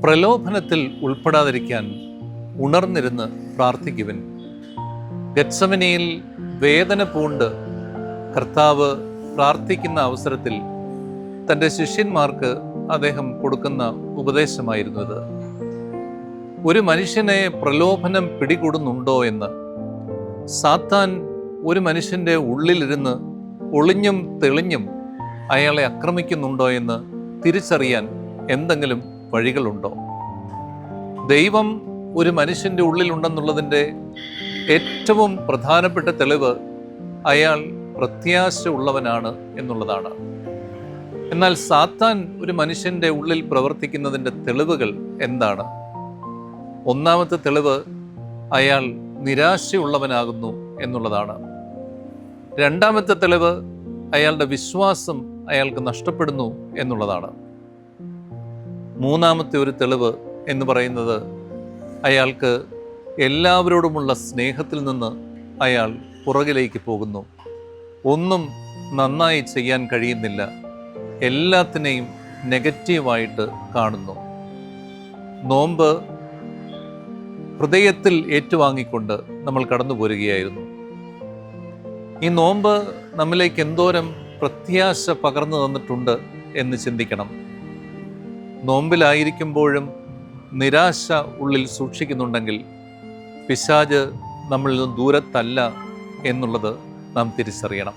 പ്രലോഭനത്തിൽ ഉൾപ്പെടാതിരിക്കാൻ ഉണർന്നിരുന്ന് പ്രാർത്ഥിക്കുവിൻ. ഗെത്സമനിയിൽ വേദന പൂണ്ട് കർത്താവ് പ്രാർത്ഥിക്കുന്ന അവസരത്തിൽ തൻ്റെ ശിഷ്യന്മാർക്ക് അദ്ദേഹം കൊടുക്കുന്ന ഉപദേശമായിരുന്നു ഇത്. ഒരു മനുഷ്യനെ പ്രലോഭനം പിടികൂടുന്നുണ്ടോ എന്ന്, സാത്താൻ ഒരു മനുഷ്യൻ്റെ ഉള്ളിലിരുന്ന് ഒളിഞ്ഞും തെളിഞ്ഞും അയാളെ ആക്രമിക്കുന്നുണ്ടോ എന്ന് തിരിച്ചറിയാൻ എന്തെങ്കിലും വഴികളുണ്ടോ? ദൈവം ഒരു മനുഷ്യൻ്റെ ഉള്ളിലുണ്ടെന്നുള്ളതിൻ്റെ ഏറ്റവും പ്രധാനപ്പെട്ട തെളിവ് അയാൾ പ്രത്യാശ ഉള്ളവനാണ് എന്നുള്ളതാണ്. എന്നാൽ സാത്താൻ ഒരു മനുഷ്യൻ്റെ ഉള്ളിൽ പ്രവർത്തിക്കുന്നതിൻ്റെ തെളിവുകൾ എന്താണ്? ഒന്നാമത്തെ തെളിവ് അയാൾ നിരാശയുള്ളവനാകുന്നു എന്നുള്ളതാണ്. രണ്ടാമത്തെ തെളിവ് അയാളുടെ വിശ്വാസം അയാൾക്ക് നഷ്ടപ്പെടുന്നു എന്നുള്ളതാണ്. മൂന്നാമത്തെ ഒരു തെളിവ് എന്ന് പറയുന്നത് അയാൾക്ക് എല്ലാവരോടുമുള്ള സ്നേഹത്തിൽ നിന്ന് അയാൾ പുറകിലേക്ക് പോകുന്നു. ഒന്നും നന്നായി ചെയ്യാൻ കഴിയുന്നില്ല, എല്ലാത്തിനെയും നെഗറ്റീവായിട്ട് കാണുന്നു. നോമ്പ് ഹൃദയത്തിൽ ഏറ്റുവാങ്ങിക്കൊണ്ട് നമ്മൾ കടന്നു പോരുകയായിരുന്നു. ഈ നോമ്പ് നമ്മിലേക്ക് എന്തോരം പ്രത്യാശ പകർന്നു തന്നിട്ടുണ്ട് എന്ന് ചിന്തിക്കണം. നോമ്പിലായിരിക്കുമ്പോഴും നിരാശ ഉള്ളിൽ സൂക്ഷിക്കുന്നുണ്ടെങ്കിൽ പിശാച് നമ്മളിൽ നിന്ന് ദൂരത്തല്ല എന്നുള്ളത് നാം തിരിച്ചറിയണം.